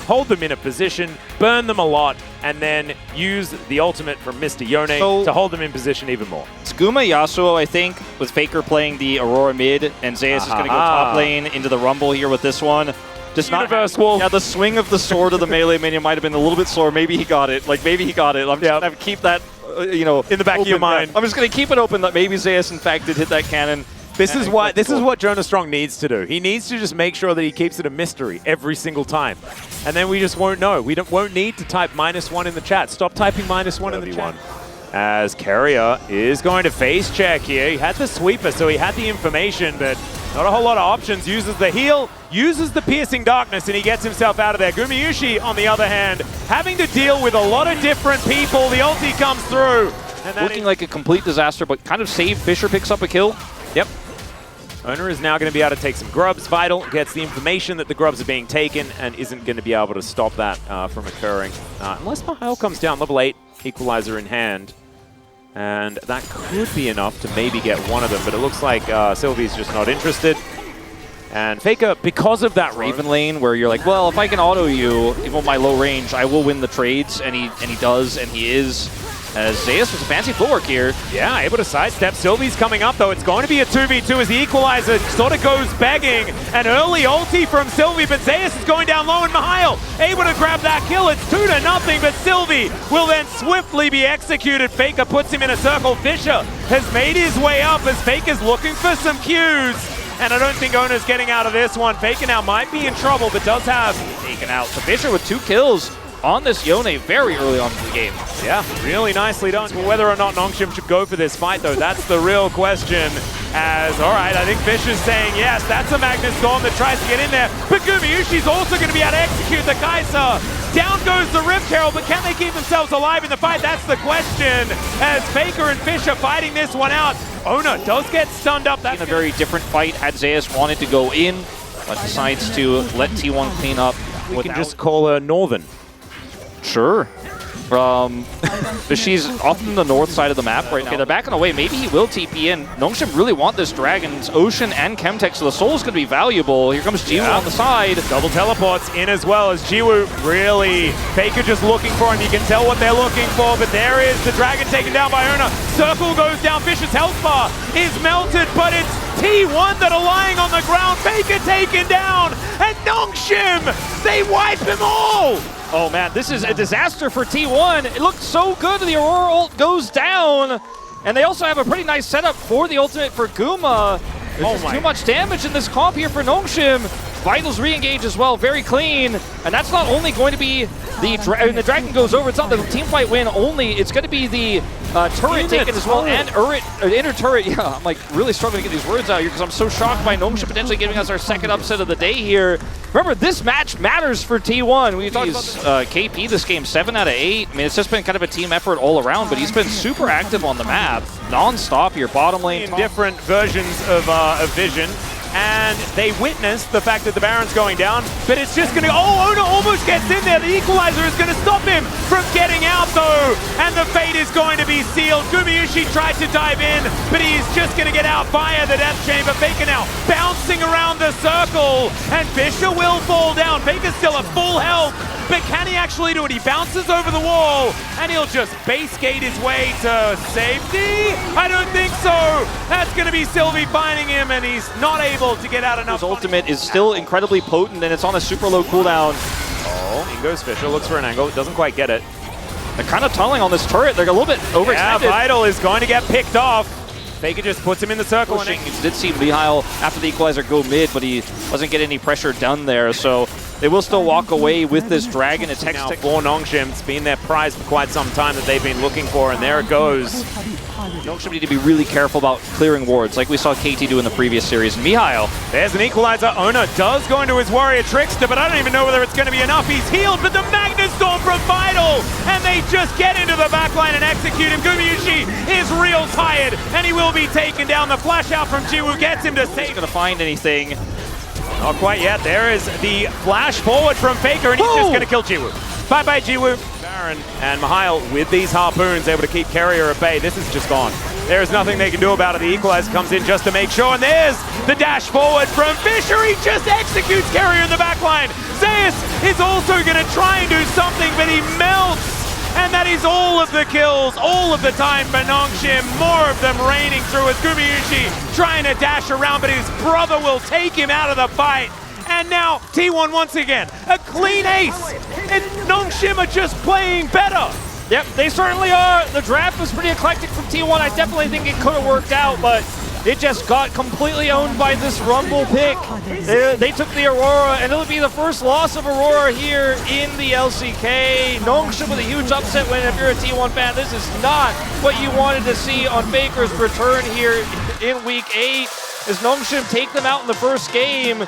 hold them in a position, burn them a lot, and then use the ultimate from Mr. Yone to hold them in position even more. It's Guma Yasuo, I think, with Faker playing the Aurora mid, and Zeus is going to go top lane into the Rumble here with this one. Just Universe Wolf. Yeah, the swing of the sword of the melee minion might have been a little bit slower. Maybe he got it. Like, maybe he got it. I'm just going to keep that, you know, in the back of your mind. I'm just going to keep it open that maybe Zeus, in fact, did hit that cannon. This is what Jonah Strong needs to do. He needs to just make sure that he keeps it a mystery every single time. And then we just won't know. We won't need to type -1 in the chat. Stop typing -1 in the chat. As Carrier is going to face check here. He had the sweeper, so he had the information, but not a whole lot of options. Uses the heal, uses the piercing darkness, and he gets himself out of there. Gumayusi, on the other hand, having to deal with a lot of different people. The ulti comes through. And looking like a complete disaster, but kind of saved. Fisher picks up a kill. Yep. Owner is now going to be able to take some grubs. Vital gets the information that the grubs are being taken and isn't going to be able to stop that from occurring. Unless Mahal comes down, level 8, equalizer in hand. And that could be enough to maybe get one of them, but it looks like Sylvie's just not interested. And Faker, because of that Raven lane, where you're like, well, if I can auto you, even with my low range, I will win the trades, and he does, and he is. As Zeus with some fancy footwork here. Yeah, able to sidestep. Sylvie's coming up, though. It's going to be a 2v2 as the equalizer sort of goes begging. An early ulti from Sylvie, but Zeus is going down low, and Mihail able to grab that kill. It's 2-0, but Sylvie will then swiftly be executed. Faker puts him in a circle. Fisher has made his way up as Faker's looking for some cues. And I don't think Owner's getting out of this one. Faker now might be in trouble, but does have taken out. So Fisher with 2 kills on this Yone very early on in the game. Yeah, really nicely done. Whether or not Nongshim should go for this fight, though, that's the real question. As, all right, I think Fisher's saying yes. That's a Magnus Storm that tries to get in there. But Gumayushi's also going to be able to execute the Kai'Sa. Down goes the Rift Herald, but can they keep themselves alive in the fight? That's the question. As Faker and Fisher fighting this one out. Owner does get stunned up. That's in a very different fight. Had Zeus wanted to go in, but decides to let T1 clean up. We can just call her Northern. Sure. But she's off in the north side of the map right now. Okay, they're backing away. Maybe he will TP in. Nongshim really want this dragon. It's Ocean and Chemtech, so the soul's going to be valuable. Here comes Jiwoo on the side. Double teleports in as well as Jiwoo really. Faker just looking for him. You can tell what they're looking for, but there is the dragon taken down by Owner. Circle goes down. Fisher's health bar is melted, but it's T1 that are lying on the ground. Faker taken down, and Nongshim, they wipe them all. Oh man, this is a disaster for T1. It looked so good. The Aurora ult goes down. And they also have a pretty nice setup for the ultimate for Guma. There's too much damage in this comp here for Nongshim. Vital's re-engage as well, very clean. And that's not only going to be the dragon goes over, it's not the team fight win only, it's going to be the turret taken as well, and inner turret. Yeah, I'm like really struggling to get these words out here because I'm so shocked by Nongshim potentially giving us our second upset of the day here. Remember, this match matters for T1. We talked about KP this game, 7 out of 8. I mean, it's just been kind of a team effort all around, but he's been super active on the map, non-stop here, bottom lane. In different versions of Vision. And they witnessed the fact that the Baron's going down, but it's just going to... Oh, Owner almost gets in there. The equalizer is going to stop him from getting out, though. And the fate is going to be sealed. Gumayusi tried to dive in, but he's just going to get out via the Death Chamber. Faker now bouncing around the circle, and Fisher will fall down. Faker's still at full health, but can he actually do it? He bounces over the wall, and he'll just base gate his way to safety? I don't think so. That's going to be Sylvie finding him, and he's not able to get out enough. His ultimate is still incredibly potent, and it's on a super low cooldown. Oh, in goes Fisher, looks for an angle, doesn't quite get it. They're kind of tunneling on this turret. They're a little bit overextended. Yeah, Vital is going to get picked off. Faker just puts him in the circle. And you did see Mihail after the equalizer go mid, but he doesn't get any pressure done there, so they will still walk away with this dragon. It's now for Nongshim. It's been their prize for quite some time that they've been looking for, and there it goes. Nongshim need to be really careful about clearing wards, like we saw KT do in the previous series. Mihail. There's an equalizer. Owner does go into his Warrior Trickster, but I don't even know whether it's going to be enough. He's healed, but the Magnus Storm from Vital, and they just get into the backline and execute him. Gumayusi is real tired, and he will be taken down. The flash out from Jiwoo gets him to save. He's going to find anything. Not quite yet. There is the flash forward from Faker, and he's just going to kill Jiwoo. Bye-bye, Jiwoo. Baron and Mihail with these harpoons able to keep Carrier at bay. This is just gone. There is nothing they can do about it. The equalizer comes in just to make sure, and there's the dash forward from Fisher. He just executes Carrier in the back line. Zeus is also going to try and do something, but he melts. And that is all of the kills, all of the time for Nongshim. More of them raining through as Gumayusi trying to dash around, but his brother will take him out of the fight. And now T1 once again, a clean ace. And Nongshim are just playing better. Yep, they certainly are. The draft was pretty eclectic from T1. I definitely think it could have worked out, but it just got completely owned by this Rumble pick. They took the Aurora, and it'll be the first loss of Aurora here in the LCK. Nongshim with a huge upset win. If you're a T1 fan, this is not what you wanted to see on Faker's return here in Week 8. As Nongshim take them out in the first game,